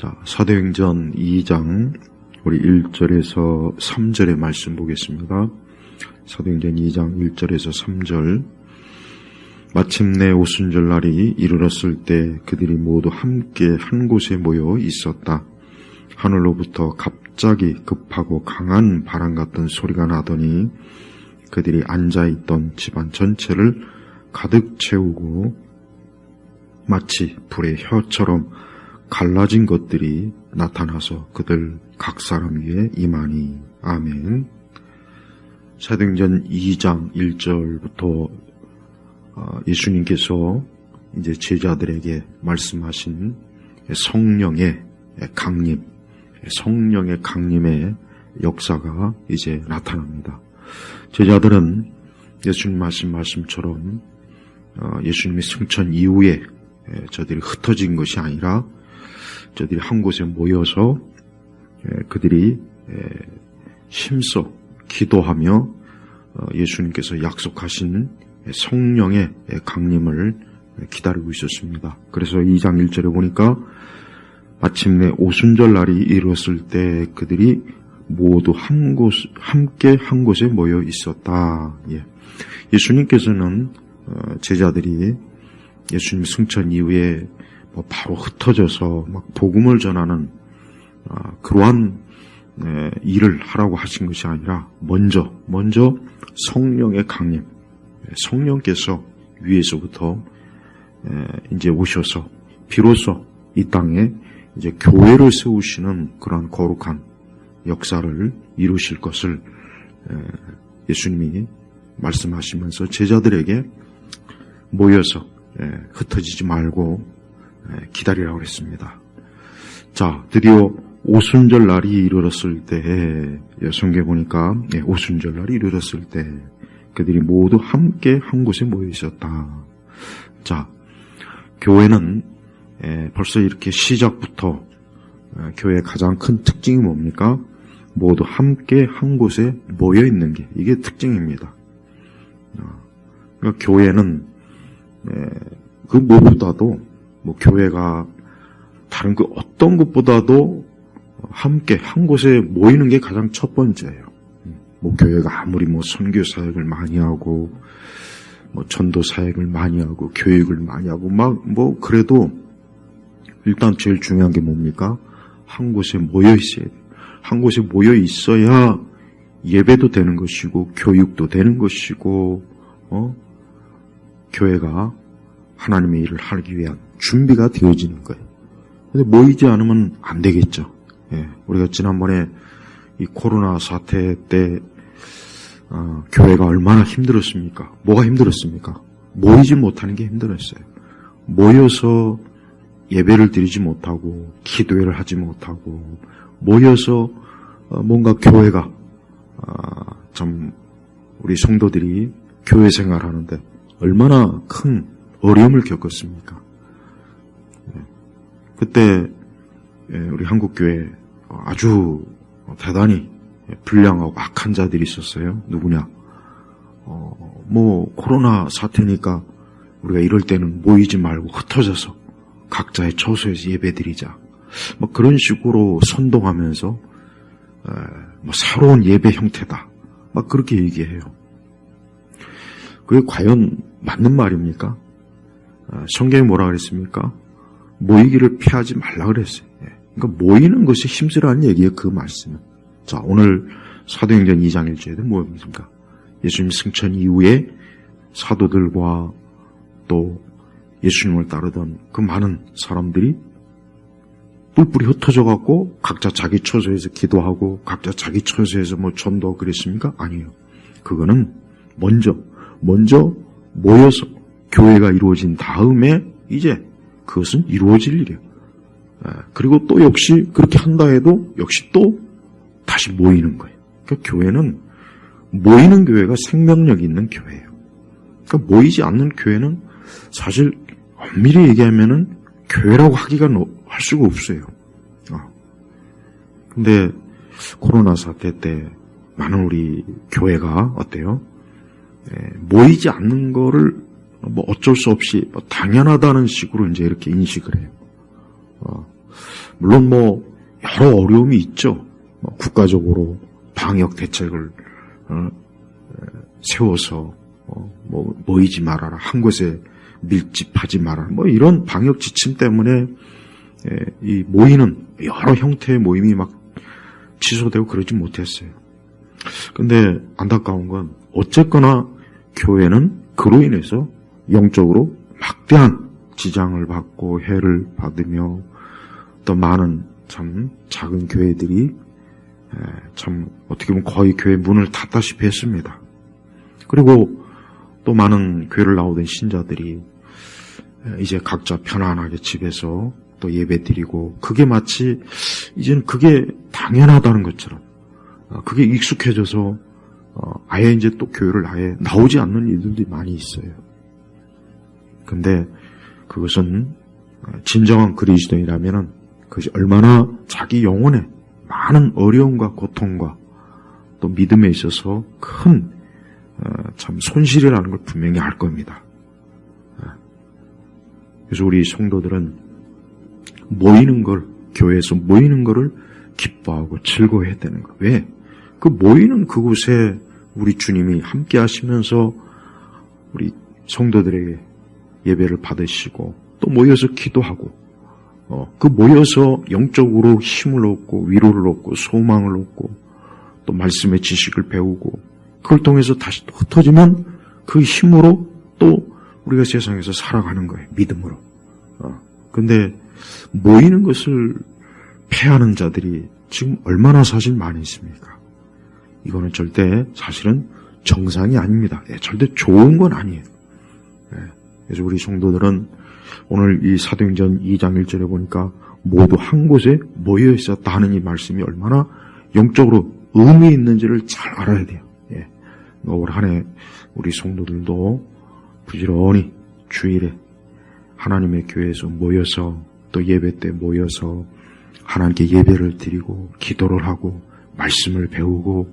자, 사도행전 2장 우리 1절에서 3절의 말씀 보겠습니다. 사도행전 2장 1절에서 3절. 마침내 오순절 날이 이르렀을 때 그들이 모두 함께 한 곳에 모여 있었다. 하늘로부터 갑자기 급하고 강한 바람 같은 소리가 나더니 그들이 앉아있던 집안 전체를 가득 채우고 마치 불의 혀처럼 갈라진 것들이 나타나서 그들 각 사람 위에 임하니. 아멘. 사도행전 2장 1절부터 예수님께서 이제 제자들에게 말씀하신 성령의 강림, 성령의 강림의 역사가 이제 나타납니다. 제자들은 예수님 하신 말씀처럼 예수님의 승천 이후에 저들이 흩어진 것이 아니라 저들이 한 곳에 모여서 그들이 힘써 기도하며 예수님께서 약속하신 성령의 강림을 기다리고 있었습니다. 그래서 2장 1절에 보니까 마침내 오순절 날이 이르렀을 때 그들이 모두 함께 한 곳에 모여 있었다. 예수님께서는 제자들이 예수님 승천 이후에 바로 흩어져서 막 복음을 전하는 그러한 일을 하라고 하신 것이 아니라 먼저 성령의 강림, 성령께서 위에서부터 이제 오셔서 비로소 이 땅에 이제 교회를 세우시는 그러한 거룩한 역사를 이루실 것을 예수님이 말씀하시면서 제자들에게 모여서 흩어지지 말고 기다리라고 했습니다. 자, 드디어 오순절 날이 이르렀을 때, 성경에 보니까 오순절 날이 이르렀을 때 그들이 모두 함께 한 곳에 모여 있었다. 자, 교회는 벌써 이렇게 시작부터 교회의 가장 큰 특징이 뭡니까? 모두 함께 한 곳에 모여 있는 게 이게 특징입니다. 그러니까 교회는 그 무엇보다도 교회가 다른 그 어떤 것보다도 함께 한 곳에 모이는 게 가장 첫 번째예요. 교회가 아무리 선교 사역을 많이 하고 전도 사역을 많이 하고 교육을 많이 하고 그래도 일단 제일 중요한 게 뭡니까? 한 곳에 모여 있어야 돼요. 한 곳에 모여 있어야 예배도 되는 것이고 교육도 되는 것이고 교회가 하나님의 일을 하기 위한 준비가 되어지는 거예요. 근데 모이지 않으면 안 되겠죠. 우리가 지난번에 이 코로나 사태 때 교회가 얼마나 힘들었습니까? 뭐가 힘들었습니까? 모이지 못하는 게 힘들었어요. 모여서 예배를 드리지 못하고 기도회를 하지 못하고 모여서 뭔가 교회가 참 우리 성도들이 교회 생활하는데 얼마나 큰 어려움을 겪었습니까? 그때 우리 한국교회 아주 대단히 불량하고 악한 자들이 있었어요. 누구냐? 코로나 사태니까 우리가 이럴 때는 모이지 말고 흩어져서 각자의 처소에서 예배드리자. 그런 식으로 선동하면서 새로운 예배 형태다. 그렇게 얘기해요. 그게 과연 맞는 말입니까? 성경이 뭐라 그랬습니까? 모이기를 피하지 말라 그랬어요. 그러니까 모이는 것이 힘쓰라는 얘기예요. 그 말씀은. 자, 오늘 사도행전 2장 1절에 뭐입니까? 예수님 승천 이후에 사도들과 또 예수님을 따르던 그 많은 사람들이 뿔뿔이 흩어져 갖고 각자 자기 처소에서 기도하고 각자 자기 처소에서 전도하고 그랬습니까? 아니에요. 그거는 먼저 모여서 교회가 이루어진 다음에 이제 그것은 이루어질 일이에요. 그리고 또 역시 그렇게 한다 해도 역시 또 다시 모이는 거예요. 그러니까 교회는 모이는 교회가 생명력 있는 교회예요. 그러니까 모이지 않는 교회는 사실 엄밀히 얘기하면은 교회라고 할 수가 없어요. 근데 코로나 사태 때 많은 우리 교회가 어때요? 모이지 않는 거를 어쩔 수 없이 당연하다는 식으로 이제 이렇게 인식을 해요. 물론 여러 어려움이 있죠. 국가적으로 방역 대책을 세워서 모이지 말아라, 한 곳에 밀집하지 말아라, 이런 방역 지침 때문에 이 모이는 여러 형태의 모임이 막 취소되고 그러지 못했어요. 근데 안타까운 건 어쨌거나 교회는 그로 인해서 영적으로 막대한 지장을 받고 해를 받으며 또 많은 참 작은 교회들이 참 어떻게 보면 거의 교회 문을 닫다시피 했습니다. 그리고 또 많은 교회를 나오던 신자들이 이제 각자 편안하게 집에서 또 예배 드리고 그게 마치 이제는 그게 당연하다는 것처럼 그게 익숙해져서 아예 이제 또 교회를 아예 나오지 않는 이들도 많이 있어요. 근데 그것은 진정한 그리스도인이라면은 그것이 얼마나 자기 영혼에 많은 어려움과 고통과 또 믿음에 있어서 큰 참 손실이라는 걸 분명히 알 겁니다. 그래서 우리 성도들은 모이는 걸, 교회에서 모이는 거를 기뻐하고 즐거워해야 되는 거예요. 왜? 그 모이는 그곳에 우리 주님이 함께 하시면서 우리 성도들에게 예배를 받으시고 또 모여서 기도하고 그 모여서 영적으로 힘을 얻고 위로를 얻고 소망을 얻고 또 말씀의 지식을 배우고 그걸 통해서 다시 또 흩어지면 그 힘으로 또 우리가 세상에서 살아가는 거예요. 믿음으로. 근데 모이는 것을 패하는 자들이 지금 얼마나 사실 많이 있습니까? 이거는 절대 사실은 정상이 아닙니다. 절대 좋은 건 아니에요. 그래서 우리 성도들은 오늘 이 사도행전 2장 1절에 보니까 모두 한 곳에 모여 있었다 하는 이 말씀이 얼마나 영적으로 의미 있는지를 잘 알아야 돼요. 올 한 해 우리 성도들도 부지런히 주일에 하나님의 교회에서 모여서 또 예배 때 모여서 하나님께 예배를 드리고 기도를 하고 말씀을 배우고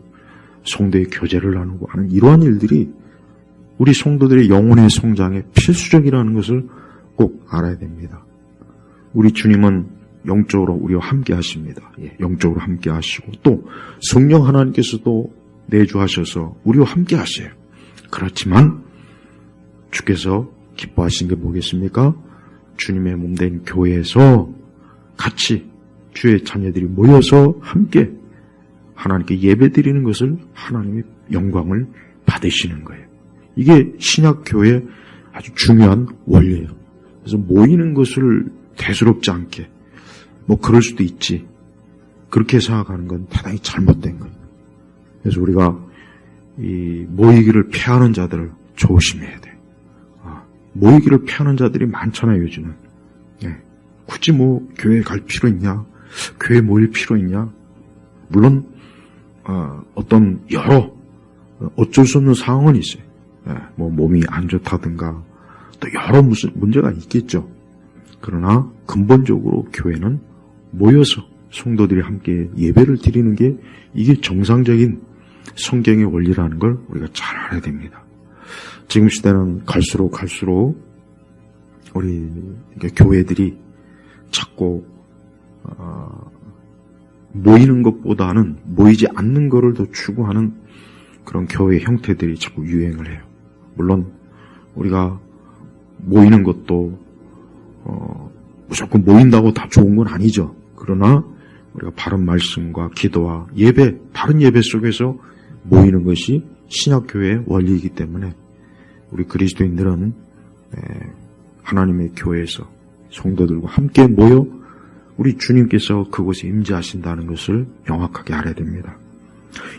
성도의 교제를 나누고 하는 이러한 일들이 우리 성도들의 영혼의 성장에 필수적이라는 것을 꼭 알아야 됩니다. 우리 주님은 영적으로 우리와 함께 하십니다. 영적으로 함께 하시고 또 성령 하나님께서도 내주하셔서 우리와 함께 하세요. 그렇지만 주께서 기뻐하신 게 뭐겠습니까? 주님의 몸된 교회에서 같이 주의 자녀들이 모여서 함께 하나님께 예배드리는 것을 하나님의 영광을 받으시는 거예요. 이게 신약교회의 아주 중요한 원리예요. 그래서 모이는 것을 대수롭지 않게 그럴 수도 있지 그렇게 생각하는 건 대단히 잘못된 거예요. 그래서 우리가 이 모이기를 피하는 자들을 조심해야 돼. 모이기를 피하는 자들이 많잖아요, 요즘은. 굳이 교회에 갈 필요 있냐? 교회에 모일 필요 있냐? 물론 어떤 여러 어쩔 수 없는 상황은 있어요. 몸이 안 좋다든가 또 여러 무슨 문제가 있겠죠. 그러나 근본적으로 교회는 모여서 성도들이 함께 예배를 드리는 게 이게 정상적인 성경의 원리라는 걸 우리가 잘 알아야 됩니다. 지금 시대는 갈수록 우리 교회들이 자꾸 모이는 것보다는 모이지 않는 것을 더 추구하는 그런 교회 형태들이 자꾸 유행을 해요. 물론 우리가 모이는 것도 무조건 모인다고 다 좋은 건 아니죠. 그러나 우리가 바른 말씀과 기도와 예배, 바른 예배 속에서 모이는 것이 신약교회의 원리이기 때문에 우리 그리스도인들은 하나님의 교회에서 성도들과 함께 모여 우리 주님께서 그곳에 임재하신다는 것을 명확하게 알아야 됩니다.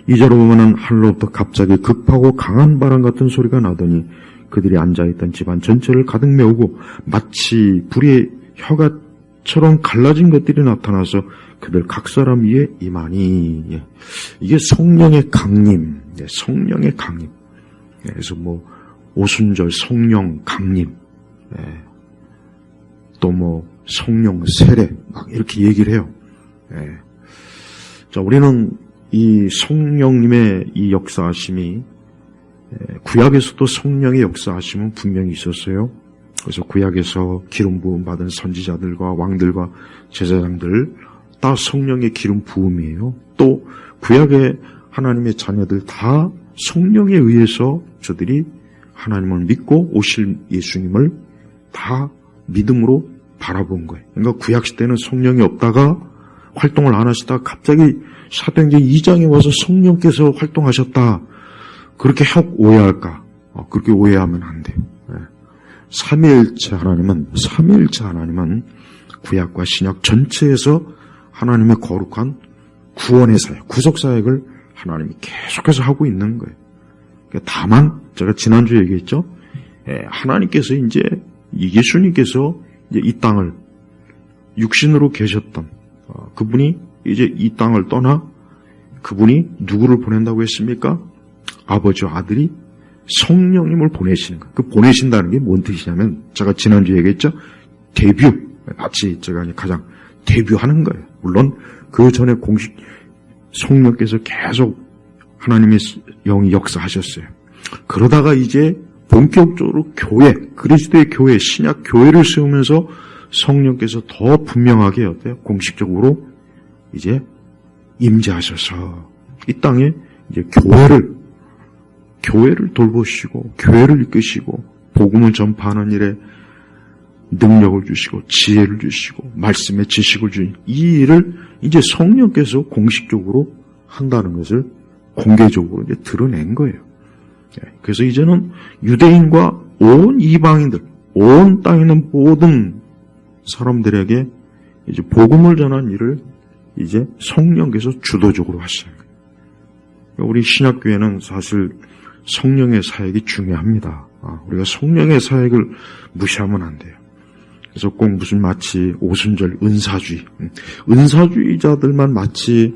2절을 보면은 하늘로부터 갑자기 급하고 강한 바람 같은 소리가 나더니 그들이 앉아있던 집안 전체를 가득 메우고 마치 불의 혀가처럼 갈라진 것들이 나타나서 그들 각 사람 위에 임하니. 이게 성령의 강림, 성령의 강림. 그래서 오순절 성령 강림, 또 성령 세례 막 이렇게 얘기를 해요. 자, 우리는 이 성령님의 이 역사하심이 구약에서도 성령의 역사하심은 분명히 있었어요. 그래서 구약에서 기름 부음 받은 선지자들과 왕들과 제사장들 다 성령의 기름 부음이에요. 또 구약의 하나님의 자녀들 다 성령에 의해서 저들이 하나님을 믿고 오실 예수님을 다 믿음으로 바라본 거예요. 그러니까 구약시대는 성령이 없다가 활동을 안 하시다가 갑자기 사도행전 2장에 와서 성령께서 활동하셨다. 그렇게 오해할까? 그렇게 오해하면 안 돼요. 삼위일체 하나님은 구약과 신약 전체에서 하나님의 거룩한 구원의 사역, 구속 사역을 하나님이 계속해서 하고 있는 거예요. 다만 제가 지난주에 얘기했죠. 하나님께서 이제 예수님께서 이제 이 땅을 육신으로 계셨던 그분이 이제 이 땅을 떠나 그분이 누구를 보낸다고 했습니까? 아버지와 아들이 성령님을 보내시는 거예요. 그 보내신다는 게 뭔 뜻이냐면 제가 지난주에 얘기했죠. 데뷔, 마치 제가 가장 데뷔하는 거예요. 물론 그 전에 공식 성령께서 계속 하나님의 영이 역사하셨어요. 그러다가 이제 본격적으로 교회, 그리스도의 교회, 신약 교회를 세우면서 성령께서 더 분명하게 어때요? 공식적으로 이제 임재하셔서 이 땅에 이제 교회를 돌보시고 교회를 이끄시고 복음을 전파하는 일에 능력을 주시고 지혜를 주시고 말씀의 지식을 주신 이 일을 이제 성령께서 공식적으로 한다는 것을 공개적으로 이제 드러낸 거예요. 그래서 이제는 유대인과 온 이방인들, 온 땅에 있는 모든 사람들에게 이제 복음을 전하는 일을 이제 성령께서 주도적으로 하시는 거예요. 우리 신약교회는 사실 성령의 사역이 중요합니다. 우리가 성령의 사역을 무시하면 안 돼요. 그래서 꼭 무슨 마치 오순절 은사주의자들만 마치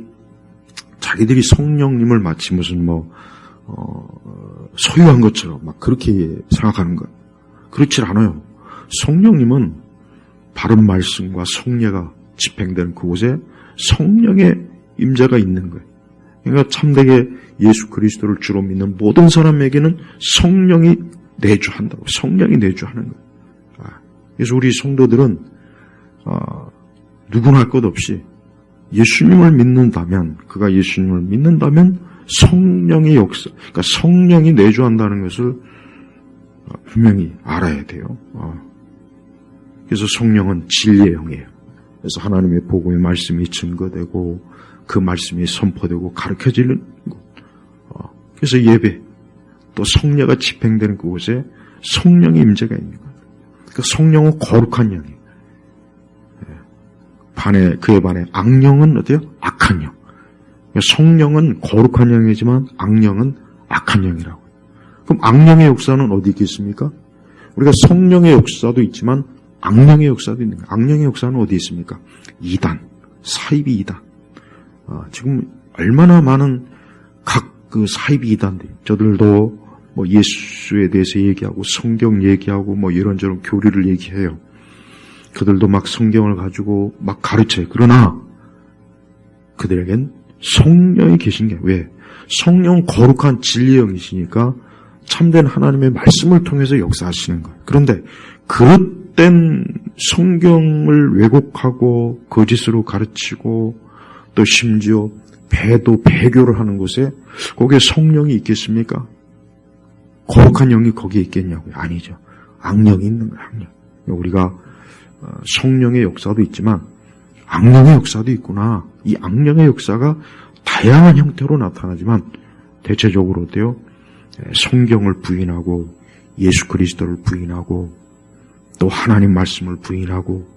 자기들이 성령님을 마치 무슨 소유한 것처럼 막 그렇게 생각하는 거예요. 그렇지 않아요. 성령님은 바른 말씀과 성례가 집행되는 그곳에 성령의 임재가 있는 거예요. 그러니까 참되게 예수 그리스도를 주로 믿는 모든 사람에게는 성령이 내주한다고. 성령이 내주하는 거예요. 그래서 우리 성도들은 누구나 할 것 없이 예수님을 믿는다면, 그가 예수님을 믿는다면 성령의 역사, 그러니까 성령이 내주한다는 것을 분명히 알아야 돼요. 그래서 성령은 진리의 영이에요. 그래서 하나님의 복음의 말씀이 증거되고 그 말씀이 선포되고 가르쳐지는 곳. 그래서 예배, 또 성례가 집행되는 그곳에 성령의 임재가 있는 거예요. 그러니까 성령은 거룩한 영이에요. 그에 반해 악령은 어때요? 악한 영. 성령은 거룩한 영이지만 악령은 악한 영이라고요. 그럼 악령의 역사는 어디 있겠습니까? 우리가 성령의 역사도 있지만 악령의 역사도 있는 거예요. 악령의 역사는 어디 있습니까? 이단, 사이비 이단. 지금 얼마나 많은 각 그 사이비 이단들, 저들도 예수에 대해서 얘기하고 성경 얘기하고 이런저런 교리를 얘기해요. 그들도 막 성경을 가지고 막 가르쳐요. 그러나 그들에겐 성령이 계신 게 왜? 성령 거룩한 진리의 영이시니까 참된 하나님의 말씀을 통해서 역사하시는 거예요. 그런데 그릇된 성경을 왜곡하고 거짓으로 가르치고 또 심지어 배교를 하는 곳에 거기에 성령이 있겠습니까? 거룩한 영이 거기에 있겠냐고요? 아니죠. 악령이 있는 거예요. 악령. 우리가 성령의 역사도 있지만 악령의 역사도 있구나. 이 악령의 역사가 다양한 형태로 나타나지만 대체적으로 어때요? 성경을 부인하고 예수 그리스도를 부인하고 또 하나님 말씀을 부인하고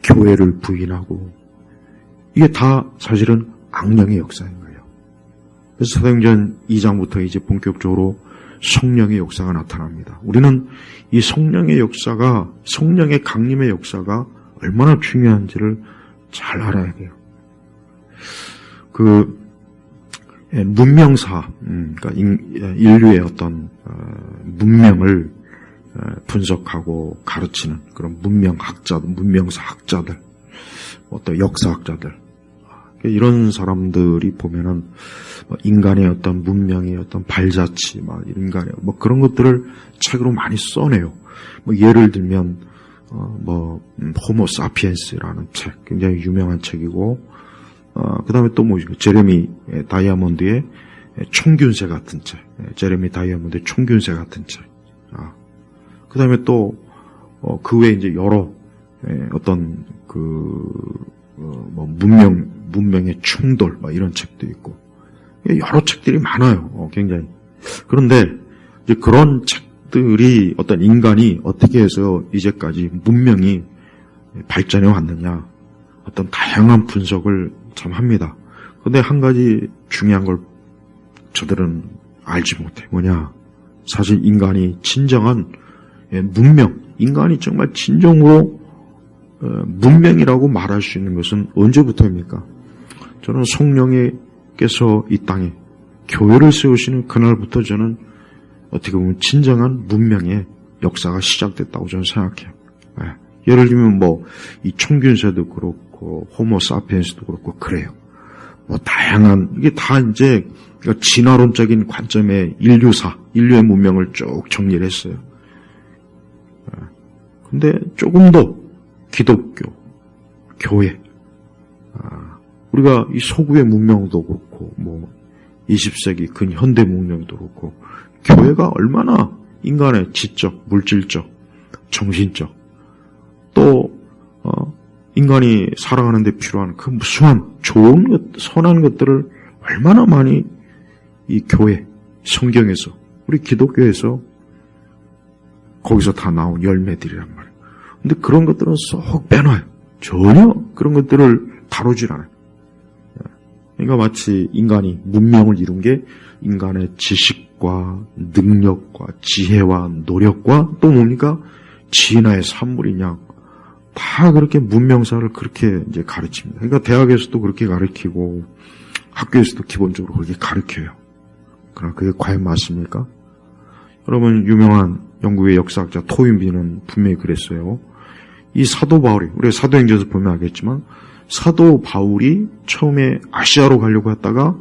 교회를 부인하고 이게 다 사실은 악령의 역사인 거예요. 그래서 사도행전 2장부터 이제 본격적으로 성령의 역사가 나타납니다. 우리는 이 성령의 역사가, 성령의 강림의 역사가 얼마나 중요한지를 잘 알아야 돼요. 문명사, 그러니까 인류의 어떤 문명을 분석하고 가르치는 그런 문명학자들, 문명사학자들, 어떤 역사학자들, 이런 사람들이 보면은 인간의 어떤 문명의 어떤 발자취, 인간의 그런 것들을 책으로 많이 써내요. 뭐 예를 들면 호모 사피엔스라는 책, 굉장히 유명한 책이고, 그 다음에 또 제레미 다이아몬드의 총균세 같은 책, 제레미 다이아몬드의 총균세 같은 책, 그 다음에 또, 그 외에 이제 여러, 어떤, 문명의 충돌, 이런 책도 있고, 여러 책들이 많아요, 굉장히. 그런데, 이제 그런 책들이 어떤 인간이 어떻게 해서 이제까지 문명이 발전해 왔느냐, 어떤 다양한 분석을 참 합니다. 근데 한 가지 중요한 걸 저들은 알지 못해. 뭐냐? 사실 인간이 진정한 문명, 인간이 정말 진정으로 문명이라고 말할 수 있는 것은 언제부터입니까? 저는 성령께서 이 땅에 교회를 세우시는 그날부터 저는 어떻게 보면 진정한 문명의 역사가 시작됐다고 저는 생각해요. 예를 들면 이 총균세도 그렇고 호모 사피엔스도 그렇고 그래요. 다양한 이게 다 이제 진화론적인 관점의 인류의 문명을 쭉 정리를 했어요. 근데 조금 더 기독교, 교회, 우리가 이 서구의 문명도 그렇고 20세기 근현대 문명도 그렇고 교회가 얼마나 인간의 지적, 물질적, 정신적 또 인간이 살아가는 데 필요한 그 무수한 좋은 것, 선한 것들을 얼마나 많이 이 교회, 성경에서, 우리 기독교에서 거기서 다 나온 열매들이란 말이에요. 근데 그런 것들은 쏙 빼놔요. 전혀 그런 것들을 다루질 않아요. 그러니까 마치 인간이 문명을 이룬 게 인간의 지식과 능력과 지혜와 노력과 또 뭡니까? 진화의 산물이냐. 다 그렇게 문명사를 그렇게 이제 가르칩니다. 그러니까 대학에서도 그렇게 가르치고 학교에서도 기본적으로 그렇게 가르쳐요. 그러나 그게 과연 맞습니까? 여러분 유명한 영국의 역사학자 토인비는 분명히 그랬어요. 이 사도 바울이 우리가 사도행전에서 보면 알겠지만 사도 바울이 처음에 아시아로 가려고 했다가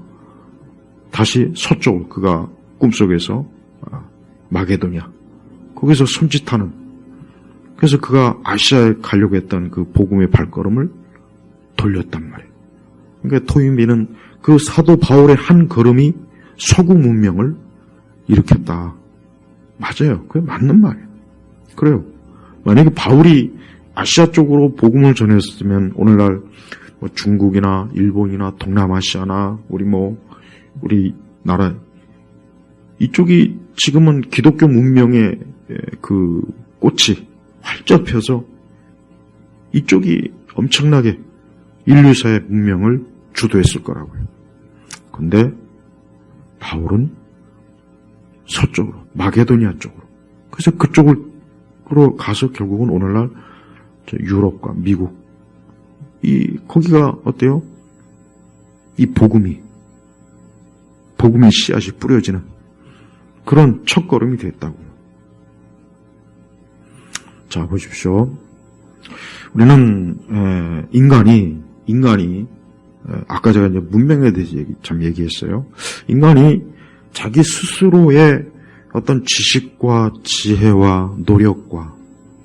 다시 서쪽으로 그가 꿈속에서 마게도냐 거기서 섬짓하는 그래서 그가 아시아에 가려고 했던 그 복음의 발걸음을 돌렸단 말이에요. 그러니까 토인비는 그 사도 바울의 한 걸음이 서구 문명을 일으켰다. 맞아요. 그게 맞는 말이에요. 그래요. 만약에 바울이 아시아 쪽으로 복음을 전했으면 오늘날 중국이나 일본이나 동남아시아나 우리 나라 이쪽이 지금은 기독교 문명의 그 꽃이 활짝 펴서 이쪽이 엄청나게 인류사의 문명을 주도했을 거라고요. 근데 바울은 서쪽으로 마게도니아 쪽으로 그래서 그쪽으로 가서 결국은 오늘날 유럽과 미국 거기가 어때요? 이 복음의 씨앗이 뿌려지는 그런 첫걸음이 됐다고요. 자, 보십시오. 우리는 인간이 아까 제가 이제 문명에 대해서 얘기했어요. 인간이 자기 스스로의 어떤 지식과 지혜와 노력과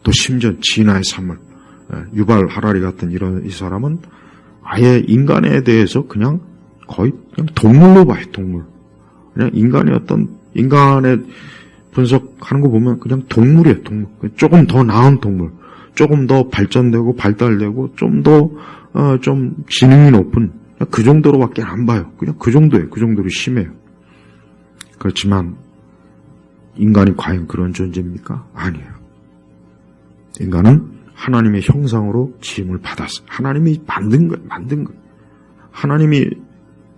또 심지어 진화의 삶을 유발 하라리 같은 이 사람은 아예 인간에 대해서 그냥 거의 그냥 동물로 봐요. 동물. 그냥 인간의 분석하는 거 보면 그냥 동물이에요. 동물. 조금 더 나은 동물. 조금 더 발전되고 발달되고 좀 더 좀 지능이 높은 그 정도로밖에 안 봐요. 그냥 그 정도예요. 그 정도로 심해요. 그렇지만 인간이 과연 그런 존재입니까? 아니에요. 인간은 하나님의 형상으로 지음을 받았어요. 하나님이 만든 거예요. 하나님이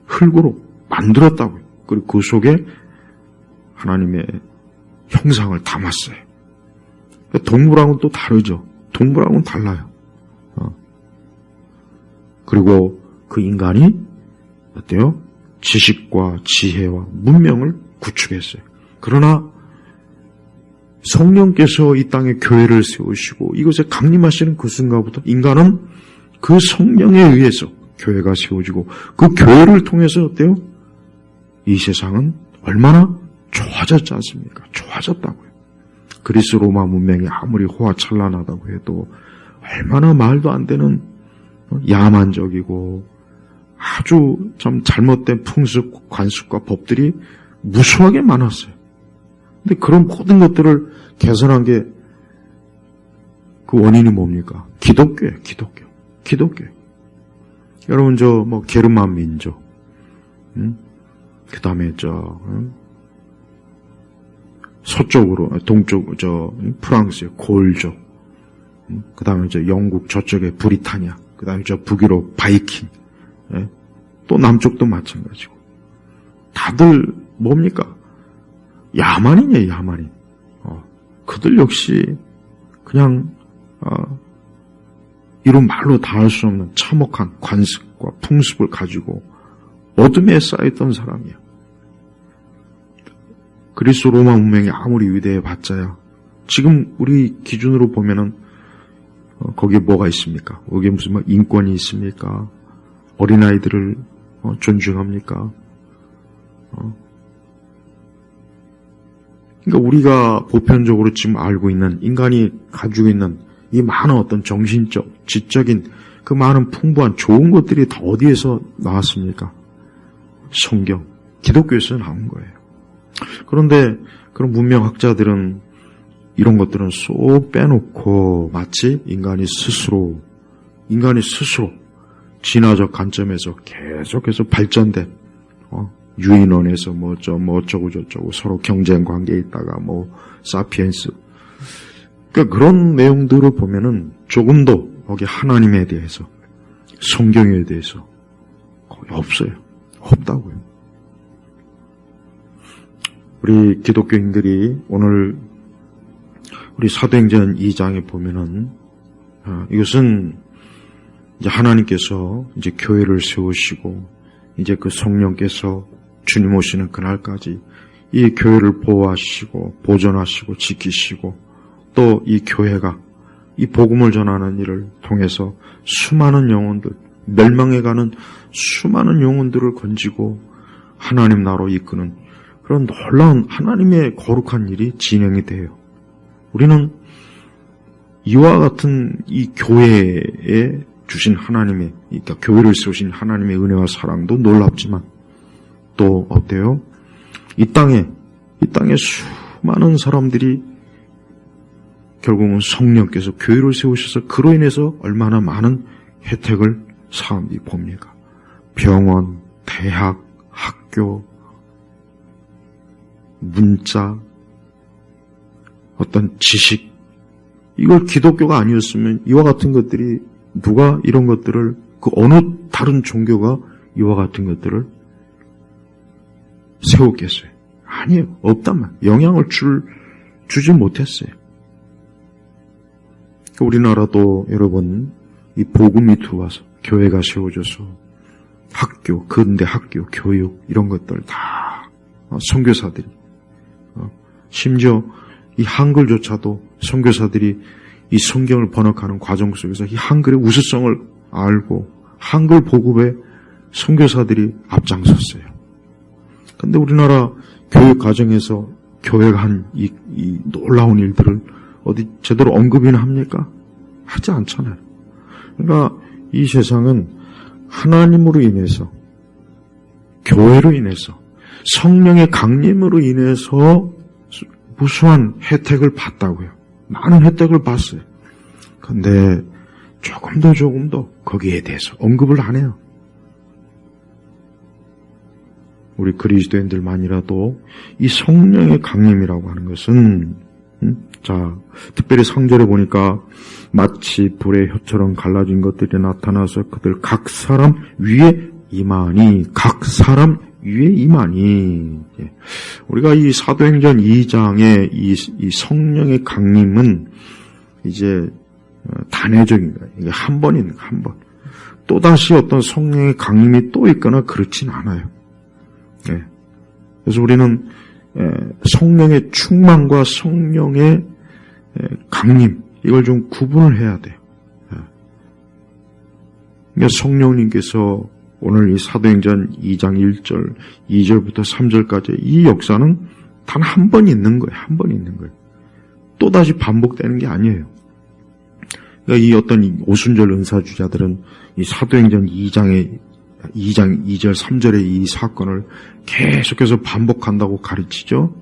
흙으로 만들었다고요. 그리고 그 속에 하나님의 형상을 담았어요. 동물하고는 또 다르죠. 동물하고는 달라요. 그리고 그 인간이 어때요? 지식과 지혜와 문명을 구축했어요. 그러나 성령께서 이 땅에 교회를 세우시고 이곳에 강림하시는 그 순간부터 인간은 그 성령에 의해서 교회가 세워지고 그 교회를 통해서 어때요? 이 세상은 얼마나 좋아졌지 않습니까? 좋아졌다고요. 그리스 로마 문명이 아무리 호화찬란하다고 해도 얼마나 말도 안 되는 야만적이고 아주 좀 잘못된 풍습, 관습과 법들이 무수하게 많았어요. 근데 그런 모든 것들을 개선한 게 그 원인이 뭡니까? 기독교예요, 기독교. 여러분, 게르만 민족, 그 다음에 서쪽으로, 프랑스의 골족, 그 다음에 영국 저쪽에 브리타니아, 그 다음에 북유럽 바이킹, 예? 또 남쪽도 마찬가지고. 다들 뭡니까? 야만인이에요, 야만인. 그들 역시 그냥, 이런 말로 다 할 수 없는 참혹한 관습과 풍습을 가지고 어둠에 쌓였던 사람이에요. 그리스 로마 문명이 아무리 위대해봤자야 지금 우리 기준으로 보면은 거기에 뭐가 있습니까? 거기에 무슨 인권이 있습니까? 어린아이들을 존중합니까? 그러니까 우리가 보편적으로 지금 알고 있는 인간이 가지고 있는 이 많은 어떤 정신적, 지적인 그 많은 풍부한 좋은 것들이 다 어디에서 나왔습니까? 성경, 기독교에서 나온 거예요. 그런데 그런 문명학자들은 이런 것들은 쏙 빼놓고 마치 인간이 스스로 진화적 관점에서 계속해서 발전된 유인원에서 어쩌고 저쩌고 서로 경쟁 관계에 있다가 사피엔스, 그러니까 그런 내용들을 보면은 조금도 거기 하나님에 대해서, 성경에 대해서 거의 없어요. 없다고요. 우리 기독교인들이 오늘 우리 사도행전 2장에 보면은 이것은 이제 하나님께서 이제 교회를 세우시고 이제 그 성령께서 주님 오시는 그날까지 이 교회를 보호하시고 보존하시고 지키시고 또 이 교회가 이 복음을 전하는 일을 통해서 수많은 영혼들, 멸망해가는 수많은 영혼들을 건지고 하나님 나라로 이끄는 그런 놀라운 하나님의 거룩한 일이 진행이 돼요. 우리는 이와 같은 이 교회에 주신 하나님의, 그러니까 교회를 세우신 하나님의 은혜와 사랑도 놀랍지만 또 어때요? 이 땅에 수많은 사람들이 결국은 성령께서 교회를 세우셔서 그로 인해서 얼마나 많은 혜택을 사람들이 봅니까? 병원, 대학, 학교, 문자, 어떤 지식, 이걸 기독교가 아니었으면 이와 같은 것들이 누가 이런 것들을, 그 어느 다른 종교가 이와 같은 것들을 세웠겠어요? 아니에요. 없단 말이에요. 영향을 주지 못했어요. 우리나라도 여러분 이 복음이 들어와서 교회가 세워져서 학교, 근대 학교, 교육 이런 것들 다 선교사들이, 심지어 이 한글조차도 선교사들이 이 성경을 번역하는 과정 속에서 이 한글의 우수성을 알고 한글 보급에 선교사들이 앞장섰어요. 그런데 우리나라 교육 과정에서 교회가 한 이 놀라운 일들을 어디 제대로 언급이나 합니까? 하지 않잖아요. 그러니까 이 세상은 하나님으로 인해서, 교회로 인해서, 성령의 강림으로 인해서 무수한 혜택을 봤다고요. 많은 혜택을 봤어요. 그런데 조금 더 거기에 대해서 언급을 안 해요. 우리 그리스도인들만이라도 이 성령의 강림이라고 하는 것은 특별히 상절에 보니까 마치 불의 혀처럼 갈라진 것들이 나타나서 그들 각 사람 위에 임하니, 우리가 이 사도행전 2장의 이 성령의 강림은 이제 단회적인 거예요. 이게 한 번 있는 거예요, 한 번. 또다시 어떤 성령의 강림이 또 있거나 그렇진 않아요. 예. 그래서 우리는 성령의 충만과 성령의 강림, 이걸 좀 구분을 해야 돼요. 그러니까 성령님께서 오늘 이 사도행전 2장 1절, 2절부터 3절까지 이 역사는 단 한 번 있는 거예요. 한 번 있는 거예요. 또다시 반복되는 게 아니에요. 그러니까 이 어떤 오순절 은사주자들은 이 사도행전 2장 2절 3절의 이 사건을 계속해서 반복한다고 가르치죠?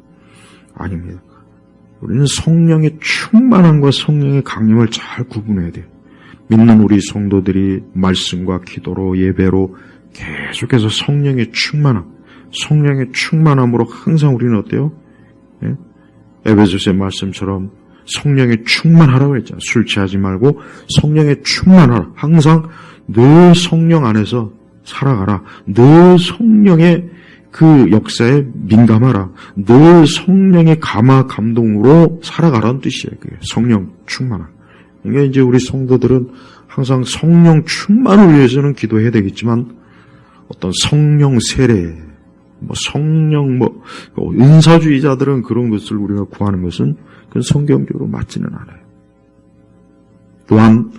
아닙니다. 우리는 성령의 충만함과 성령의 강림을 잘 구분해야 돼요. 믿는 우리 성도들이 말씀과 기도로 예배로 계속해서 성령의 충만함으로 항상 우리는 어때요? 예? 에베소서의 말씀처럼 성령의 충만하라고 했잖아요. 술 취하지 말고 성령의 충만하라. 항상 늘 성령 안에서 살아가라. 늘 성령의 그 역사에 민감하라. 늘 성령의 감동으로 살아가라는 뜻이에요. 그게 성령 충만함. 그러니까 이제 우리 성도들은 항상 성령 충만을 위해서는 기도해야 되겠지만 어떤 성령 세례, 성령 은사주의자들은 그런 것을 우리가 구하는 것은 그건 성경적으로 맞지는 않아요. 또한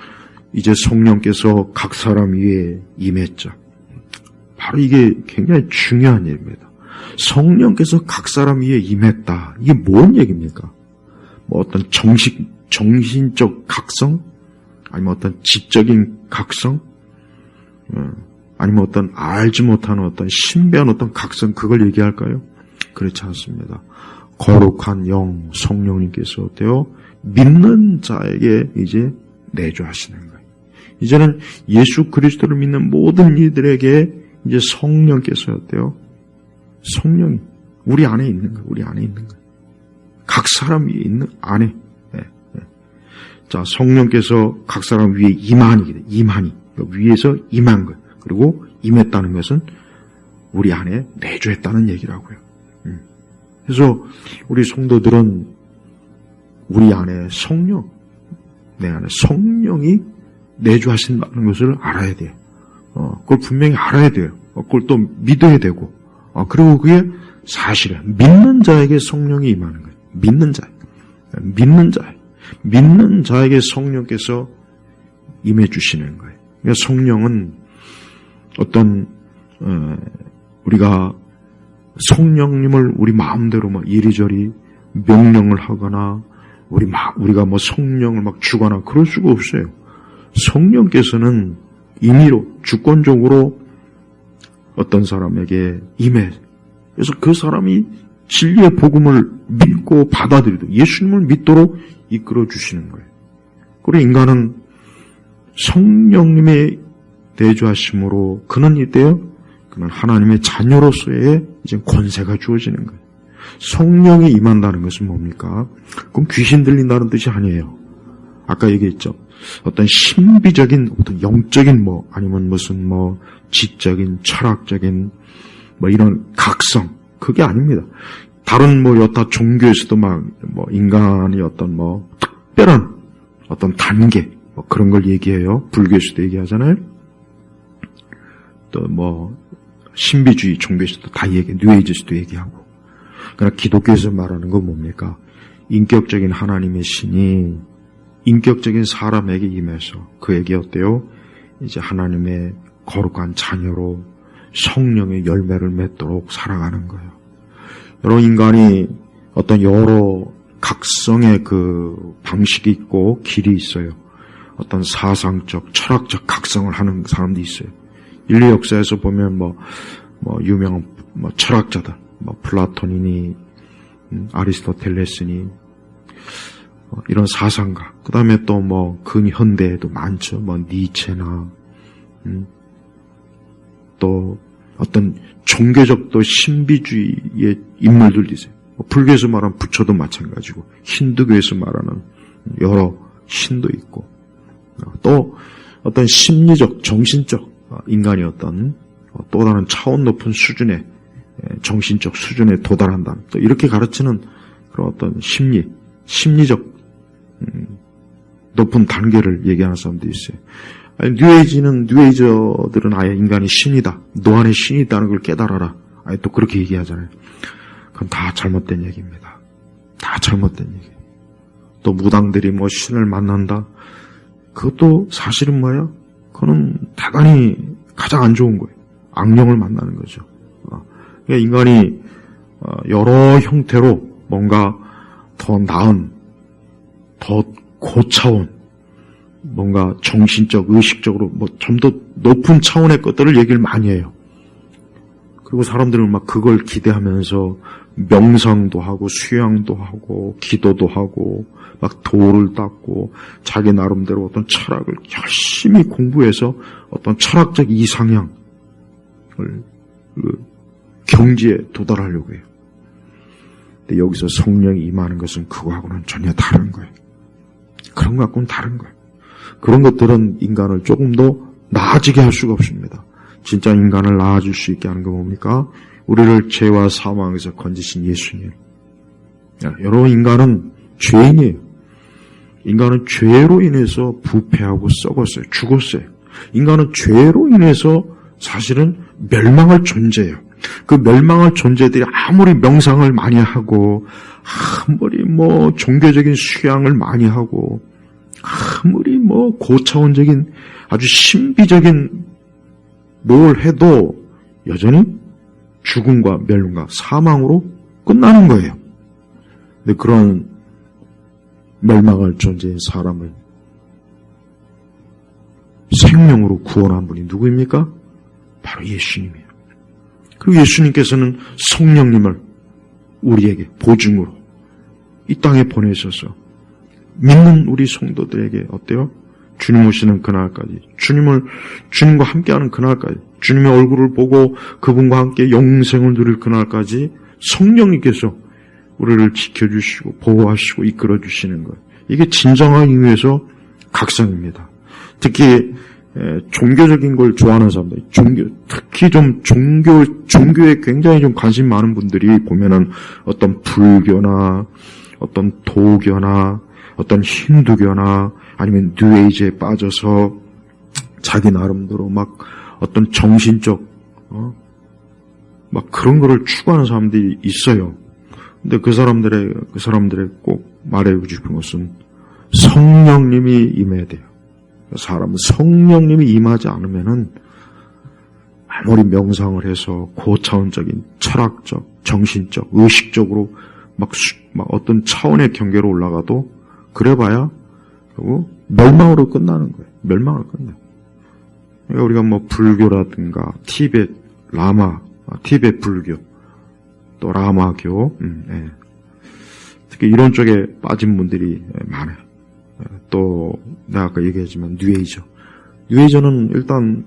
이제 성령께서 각 사람 위에 임했죠. 바로 이게 굉장히 중요한 일입니다. 성령께서 각 사람 위에 임했다. 이게 뭔 얘기입니까? 어떤 정신적 각성? 아니면 어떤 지적인 각성? 아니면 어떤 알지 못하는 어떤 신비한 어떤 각성, 그걸 얘기할까요? 그렇지 않습니다. 거룩한 영, 성령님께서 어때요? 믿는 자에게 이제 내주하시는 거예요. 이제는 예수 그리스도를 믿는 모든 이들에게 이제 성령께서 어때요? 성령이 우리 안에 있는 거예요. 우리 안에 있는 거예요. 각 사람 위에 있는 안에. 자, 성령께서 각 사람 위에 임하니. 위에서 임한 거예요. 그리고 임했다는 것은 우리 안에 내주했다는 얘기라고요. 그래서 우리 성도들은 우리 안에 내 안에 성령이 내주하신다는 것을 알아야 돼요. 그걸 분명히 알아야 돼요. 그걸 또 믿어야 되고, 그리고 그게 사실이에요. 믿는 자에게 성령이 임하는 거예요. 믿는 자에게 성령께서 임해 주시는 거예요. 그러니까 성령은 어떤 우리가 성령님을 우리 마음대로 이리저리 명령을 하거나 우리가 성령을 주거나 그럴 수가 없어요. 성령께서는 임의로 주권적으로 어떤 사람에게 임해. 그래서 그 사람이 진리의 복음을 믿고 받아들이도록 예수님을 믿도록 이끌어 주시는 거예요. 그리고 인간은 성령님의 내주하심으로 그는 이때요. 그는 하나님의 자녀로서의 이제 권세가 주어지는 거예요. 성령이 임한다는 것은 뭡니까? 그럼 귀신 들린다는 뜻이 아니에요. 아까 얘기했죠. 어떤 신비적인, 어떤 영적인 아니면 무슨 지적인, 철학적인 이런 각성, 그게 아닙니다. 다른 여타 종교에서도 인간이 어떤 특별한 어떤 단계, 그런 걸 얘기해요. 불교에서도 얘기하잖아요. 또 신비주의 종교에서도 다 뉴에이지에서도 얘기하고. 그러나 기독교에서 말하는 건 뭡니까? 인격적인 하나님의 신이 인격적인 사람에게 임해서 그에게 어때요? 이제 하나님의 거룩한 자녀로 성령의 열매를 맺도록 살아가는 거예요. 여러 인간이 어떤 여러 각성의 그 방식이 있고 길이 있어요. 어떤 사상적, 철학적 각성을 하는 사람도 있어요. 인류 역사에서 보면 유명한 철학자들, 플라톤이니 아리스토텔레스니 이런 사상가, 그 다음에 또 근현대에도 많죠. 니체나 또 어떤 종교적 또 신비주의의 인물들도 있어요. 불교에서 말하는 부처도 마찬가지고 힌두교에서 말하는 여러 신도 있고 또 어떤 심리적, 정신적 인간이 어떤 또 다른 차원 높은 수준의 정신적 수준에 도달한다. 또 이렇게 가르치는 그런 어떤 심리적 높은 단계를 얘기하는 사람도 있어요. 뉴에이저들은 아예 인간이 신이다. 너 안에 신이 있다는 걸 깨달아라. 아예 또 그렇게 얘기하잖아요. 그건 다 잘못된 얘기입니다. 다 잘못된 얘기. 또 무당들이 신을 만난다. 그것도 사실은 뭐야? 그거는 대단히 가장 안 좋은 거예요. 악령을 만나는 거죠. 그러니까 인간이 여러 형태로 뭔가 더 나은 더 고차원, 뭔가 정신적, 의식적으로 좀 더 높은 차원의 것들을 얘기를 많이 해요. 그리고 사람들은 막 그걸 기대하면서 명상도 하고 수양도 하고 기도도 하고 막 도를 닦고 자기 나름대로 어떤 철학을 열심히 공부해서 어떤 철학적 이상향을 경지에 도달하려고 해요. 근데 여기서 성령이 임하는 것은 그거하고는 전혀 다른 거예요. 그런 것 갖고는 다른 거예요. 그런 것들은 인간을 조금 더 나아지게 할 수가 없습니다. 진짜 인간을 나아질 수 있게 하는 건 뭡니까? 우리를 죄와 사망에서 건지신 예수님. 여러분, 인간은 죄인이에요. 인간은 죄로 인해서 부패하고 썩었어요. 죽었어요. 인간은 죄로 인해서 사실은 멸망할 존재예요. 그 멸망할 존재들이 아무리 명상을 많이 하고 아무리 종교적인 수양을 많이 하고 아무리 고차원적인 아주 신비적인 뭘 해도 여전히 죽음과 멸망과 사망으로 끝나는 거예요. 근데 그런 멸망할 존재인 사람을 생명으로 구원한 분이 누구입니까? 바로 예수님이에요. 그리고 예수님께서는 성령님을 우리에게 보증으로 이 땅에 보내셔서 믿는 우리 성도들에게 어때요? 주님 오시는 그날까지, 주님과 함께하는 그날까지, 주님의 얼굴을 보고 그분과 함께 영생을 누릴 그날까지 성령님께서 우리를 지켜주시고 보호하시고 이끌어주시는 것. 이게 진정한 의미에서 각성입니다. 특히 종교적인 걸 좋아하는 사람들, 특히 좀 종교에 굉장히 좀 관심 많은 분들이 보면은 어떤 불교나 어떤 도교나 어떤 힌두교나 아니면 뉴에이지에 빠져서 자기 나름대로 막 어떤 정신적 막 그런 거를 추구하는 사람들이 있어요. 근데 그 사람들의 꼭 말해주고 싶은 것은 성령님이 임해야 돼요. 사람은 성령님이 임하지 않으면은 아무리 명상을 해서 고차원적인 철학적, 정신적, 의식적으로 막 어떤 차원의 경계로 올라가도 그래봐야 결국 멸망으로 끝나는 거예요. 멸망으로 끝나요. 그러니까 우리가 불교라든가 티베트 불교, 또 라마교, 특히 이런 쪽에 빠진 분들이 많아요. 또 내가 아까 얘기했지만 뉴에이저는 일단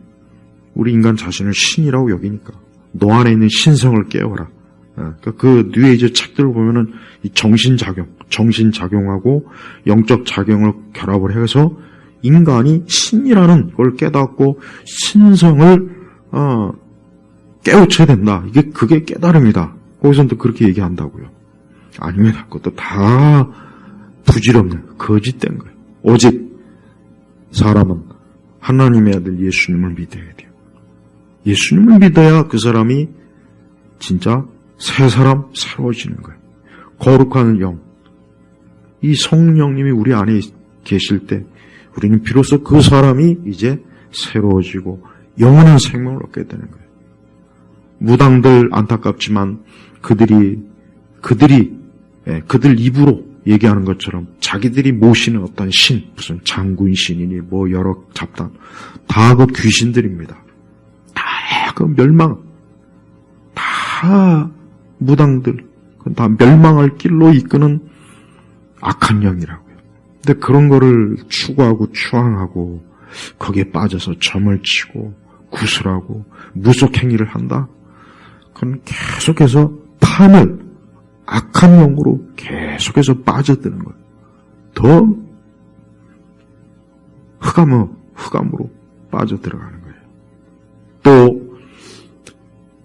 우리 인간 자신을 신이라고 여기니까 너 안에 있는 신성을 깨워라. 그 뉴에이저 책들을 보면은 이 정신작용하고 영적 작용을 결합을 해서 인간이 신이라는 걸 깨닫고 신성을 깨우쳐야 된다. 그게 깨달음이다. 거기서 또 그렇게 얘기한다고요. 아닙니다. 그것도 다 부질없는 거짓된 거예요. 오직 사람은 하나님의 아들 예수님을 믿어야 돼요. 예수님을 믿어야 그 사람이 진짜 새 사람 새로워지는 거예요. 거룩한 영, 이 성령님이 우리 안에 계실 때 우리는 비로소 그 사람이 이제 새로워지고 영원한 생명을 얻게 되는 거예요. 무당들 안타깝지만 그들 입으로 얘기하는 것처럼 자기들이 모시는 어떤 신, 무슨 장군 신이니 여러 잡단, 다 그 귀신들입니다. 다 그 멸망, 다 무당들, 다 멸망할 길로 이끄는 악한 영이라고요. 근데 그런 거를 추구하고 추앙하고 거기에 빠져서 점을 치고 구슬하고 무속행위를 한다? 그건 계속해서 악한 영으로 계속해서 빠져드는 거예요. 더 흑암으로 빠져들어가는 거예요. 또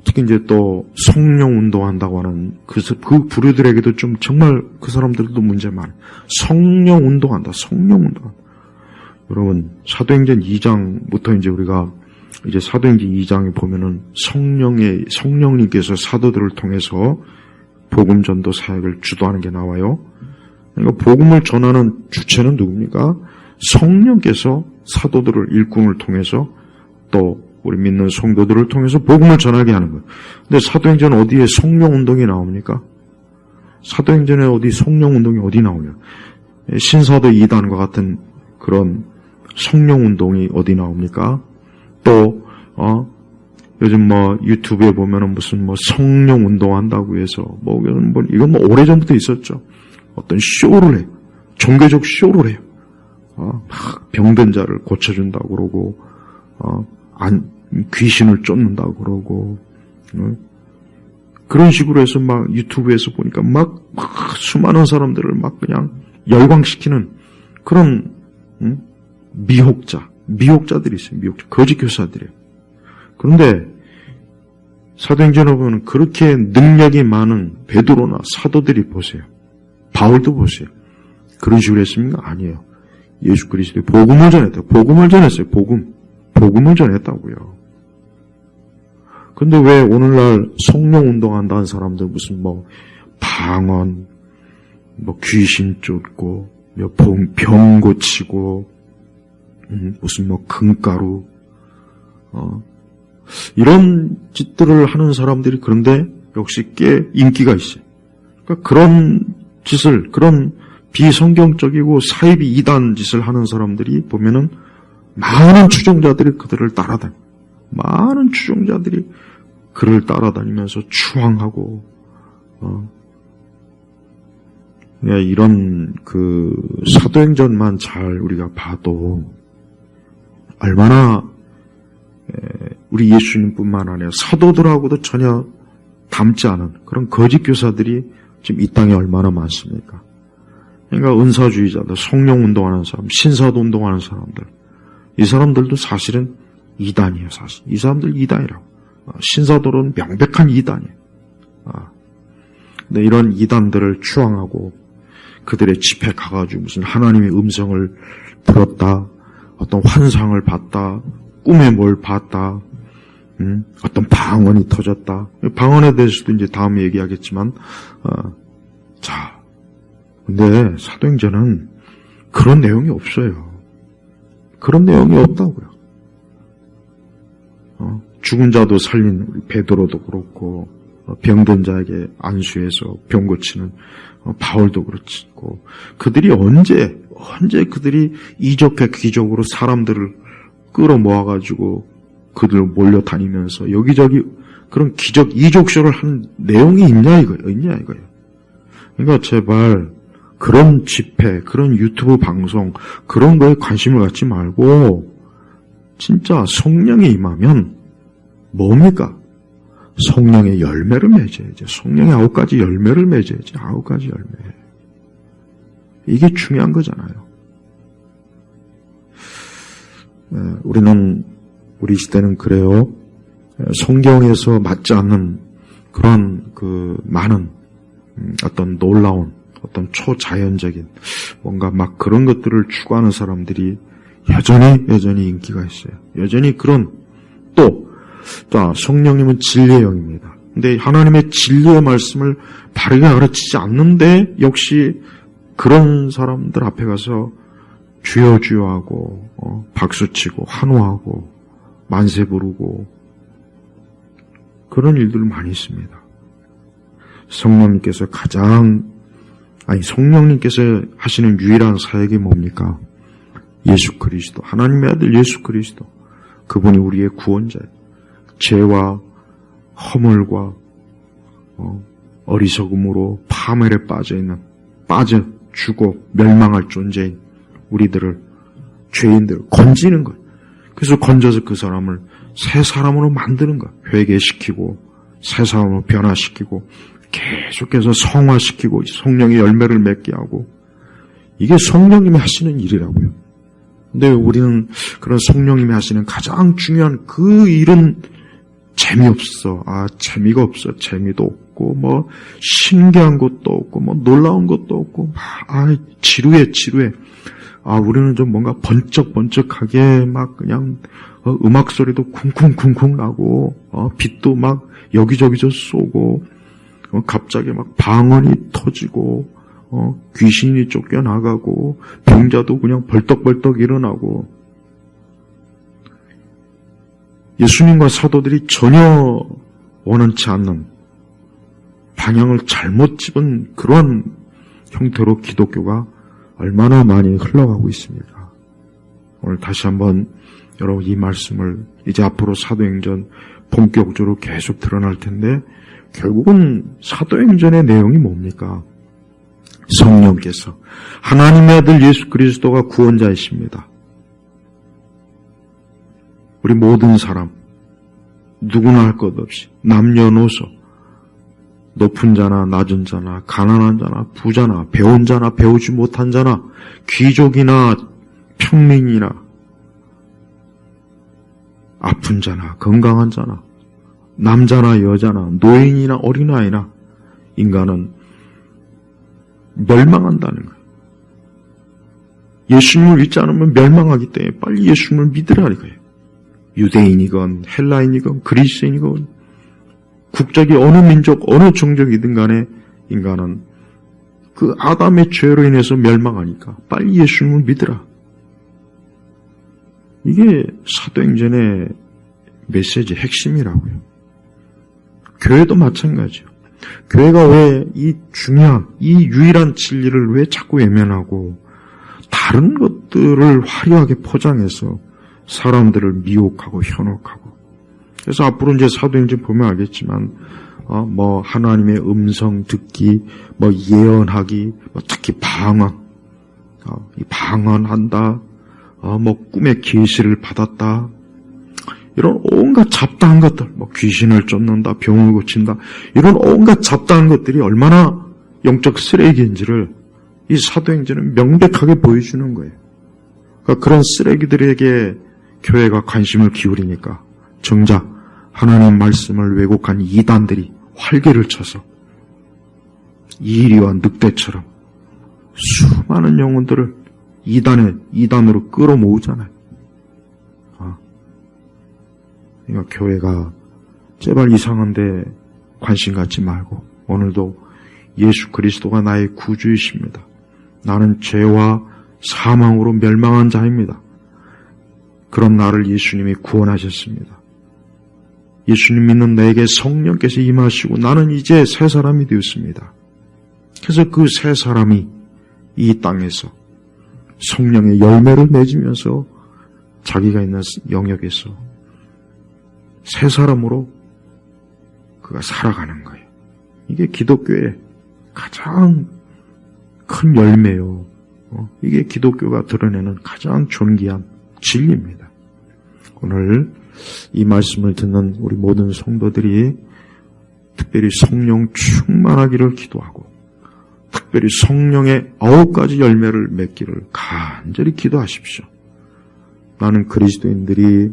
특히 이제 또 성령 운동한다고 하는 그 부류들에게도 좀 정말 그 사람들도 문제 많아요. 성령 운동한다. 여러분 사도행전 2장부터 이제 우리가 이제 사도행전 2장에 보면은 성령님께서 사도들을 통해서 복음 전도 사역을 주도하는 게 나와요. 그러니까 복음을 전하는 주체는 누굽니까? 성령께서 사도들을 일꾼을 통해서 또 우리 믿는 성도들을 통해서 복음을 전하게 하는 거예요. 근데 사도행전 어디에 성령 운동이 나옵니까? 사도행전에 성령 운동이 어디 나오냐? 신사도 이단과 같은 그런 성령 운동이 어디 나옵니까? 또 요즘 유튜브에 보면은 무슨 성령 운동한다고 해서 이건 오래전부터 있었죠. 어떤 쇼를 해요. 종교적 쇼를 해요. 막 병든 자를 고쳐준다고 그러고 귀신을 쫓는다고 그러고 그런 식으로 해서 막 유튜브에서 보니까 막 수많은 사람들을 막 그냥 열광시키는 그런 미혹자들이 있어요. 거짓 교사들이에요. 그런데 사도행전에 보면 그렇게 능력이 많은 베드로나 사도들이 보세요. 바울도 보세요. 그런 식으로 했습니까? 아니에요. 예수 그리스도의 복음을 전했다. 복음을 전했어요. 복음을 전했다고요. 근데 왜 오늘날 성령 운동한다는 사람들 무슨 방언, 귀신 쫓고, 병 고치고, 무슨 금가루, 이런 짓들을 하는 사람들이 그런데 역시 꽤 인기가 있어요. 그러니까 그런 짓을, 그런 비성경적이고 사이비 이단 짓을 하는 사람들이 보면은 많은 추종자들이 그들을 따라다녀요. 많은 추종자들이 그를 따라다니면서 추앙하고, 이런 사도행전만 잘 우리가 봐도 얼마나 우리 예수님뿐만 아니라 사도들하고도 전혀 닮지 않은 그런 거짓 교사들이 지금 이 땅에 얼마나 많습니까? 그러니까 은사주의자들, 성령 운동하는 사람, 신사도 운동하는 사람들, 이 사람들도 사실은 이단이에요. 사실 이 사람들 이단이라고. 신사도는 명백한 이단이에요. 근데 이런 이단들을 추앙하고 그들의 집에 가가지고 무슨 하나님의 음성을 들었다, 어떤 환상을 봤다, 꿈에 뭘 봤다, 어떤 방언이 터졌다. 방언에 대해서도 이제 다음에 얘기하겠지만, 근데 사도행전은 그런 내용이 없어요. 그런 내용이 없다고요. 죽은 자도 살린 우리 베드로도 그렇고, 병든 자에게 안수해서 병 고치는 바울도 그렇고, 그들이 언제 그들이 이적과 기적으로 사람들을 끌어모아가지고 그들 몰려다니면서 여기저기 그런 기적, 이적쇼를 한 내용이 있냐 이거예요. 그러니까 제발 그런 집회, 그런 유튜브 방송, 그런 거에 관심을 갖지 말고 진짜 성령이 임하면 뭡니까? 성령의 열매를 맺어야지. 성령의 9가지 열매를 맺어야지. 9가지 열매. 이게 중요한 거잖아요. 우리 시대는 그래요. 성경에서 맞지 않는 그런 많은 어떤 놀라운 어떤 초자연적인 뭔가 막 그런 것들을 추구하는 사람들이 여전히 인기가 있어요. 여전히 그런 성령님은 진리의 영입니다. 근데 하나님의 진리의 말씀을 바르게 가르치지 않는데 역시 그런 사람들 앞에 가서 주여 주여 하고 박수치고 환호하고 만세 부르고 그런 일들 많이 있습니다. 성령님께서 하시는 유일한 사역이 뭡니까? 예수 그리스도, 하나님의 아들 예수 그리스도, 그분이 우리의 구원자예요. 죄와 허물과 어리석음으로 파멸에 빠져 죽고 멸망할 존재인 우리들을, 죄인들을 건지는 거예요. 그래서 건져서 그 사람을 새 사람으로 만드는 거예요. 회개시키고 새 사람으로 변화시키고 계속해서 성화시키고 성령의 열매를 맺게 하고, 이게 성령님이 하시는 일이라고요. 근데 우리는 그런 성령님이 하시는 가장 중요한 그 일은 재미없어. 재미가 없어. 재미도 없고 신기한 것도 없고 놀라운 것도 없고 지루해. 우리는 좀 뭔가 번쩍번쩍하게 막 그냥 음악 소리도 쿵쿵쿵쿵 나고 빛도 막 여기저기서 쏘고 갑자기 막 방언이 터지고 귀신이 쫓겨나가고 병자도 그냥 벌떡벌떡 일어나고, 예수님과 사도들이 전혀 원하지 않는 방향을 잘못 집은 그러한 형태로 기독교가 얼마나 많이 흘러가고 있습니다. 오늘 다시 한번 여러분 이 말씀을 이제 앞으로 사도행전 본격적으로 계속 드러날 텐데 결국은 사도행전의 내용이 뭡니까? 성령께서 하나님의 아들 예수 그리스도가 구원자이십니다. 우리 모든 사람 누구나 할 것 없이 남녀노소 높은 자나 낮은 자나 가난한 자나 부자나 배운 자나 배우지 못한 자나 귀족이나 평민이나 아픈 자나 건강한 자나 남자나 여자나 노인이나 어린아이나 인간은 멸망한다는 거예요. 예수님을 믿지 않으면 멸망하기 때문에 빨리 예수님을 믿으라는 거예요. 유대인이건 헬라인이건 그리스인이건 국적이 어느 민족 어느 종족이든 간에 인간은 그 아담의 죄로 인해서 멸망하니까 빨리 예수님을 믿으라. 이게 사도행전의 메시지의 핵심이라고요. 교회도 마찬가지예요. 교회가 왜 이 중요한, 이 유일한 진리를 왜 자꾸 외면하고 다른 것들을 화려하게 포장해서 사람들을 미혹하고 현혹하고. 그래서 앞으로 이제 사도행전 보면 알겠지만 하나님의 음성 듣기, 예언하기, 특히 방언, 방언한다, 꿈의 계시를 받았다, 이런 온갖 잡다한 것들, 귀신을 쫓는다, 병을 고친다, 이런 온갖 잡다한 것들이 얼마나 영적 쓰레기인지를 이 사도행전은 명백하게 보여주는 거예요. 그러니까 그런 쓰레기들에게 교회가 관심을 기울이니까 정작 하나님 말씀을 왜곡한 이단들이 활개를 쳐서 이리와 늑대처럼 수많은 영혼들을 이단으로 끌어모으잖아요. 그러니까 교회가 제발 이상한데 관심 갖지 말고 오늘도 예수 그리스도가 나의 구주이십니다. 나는 죄와 사망으로 멸망한 자입니다. 그런 나를 예수님이 구원하셨습니다. 예수님 믿는 내게 성령께서 임하시고 나는 이제 새 사람이 되었습니다. 그래서 그 새 사람이 이 땅에서 성령의 열매를 맺으면서 자기가 있는 영역에서 새 사람으로 그가 살아가는 거예요. 이게 기독교의 가장 큰 열매요. 이게 기독교가 드러내는 가장 존귀한 진리입니다. 오늘 이 말씀을 듣는 우리 모든 성도들이 특별히 성령 충만하기를 기도하고 특별히 성령의 9가지 열매를 맺기를 간절히 기도하십시오. 나는 그리스도인들이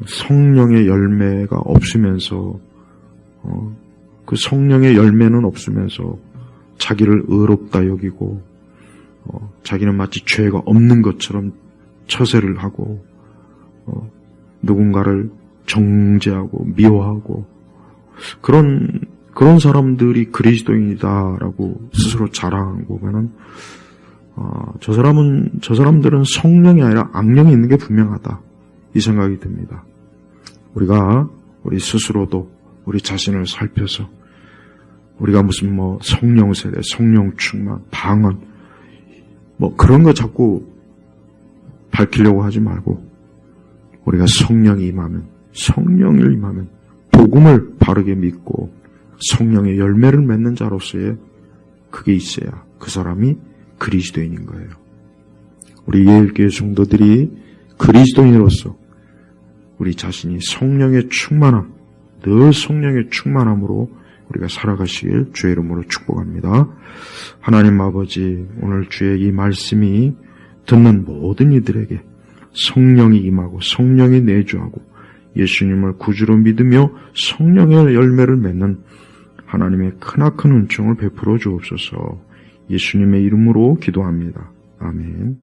성령의 열매가 없으면서 그 성령의 열매는 없으면서 자기를 의롭다 여기고 자기는 마치 죄가 없는 것처럼 처세를 하고 누군가를 정죄하고 미워하고 그런 사람들이 그리스도인이다라고 스스로 자랑하는 거 보면은 저 사람들은 성령이 아니라 악령이 있는 게 분명하다. 이 생각이 듭니다. 우리 스스로도 우리 자신을 살펴서 우리가 무슨 성령 세대, 성령 충만, 방언 그런 거 자꾸 밝히려고 하지 말고 우리가 성령을 임하면 복음을 바르게 믿고 성령의 열매를 맺는 자로서의 그게 있어야 그 사람이 그리스도인인 거예요. 우리 예일교회 성도들이 그리스도인으로서 우리 자신이 성령의 충만함, 늘 성령의 충만함으로 우리가 살아가시길 주의 이름으로 축복합니다. 하나님 아버지, 오늘 주의 이 말씀이 듣는 모든 이들에게 성령이 임하고 성령이 내주하고 예수님을 구주로 믿으며 성령의 열매를 맺는 하나님의 크나큰 은총을 베풀어 주옵소서. 예수님의 이름으로 기도합니다. 아멘.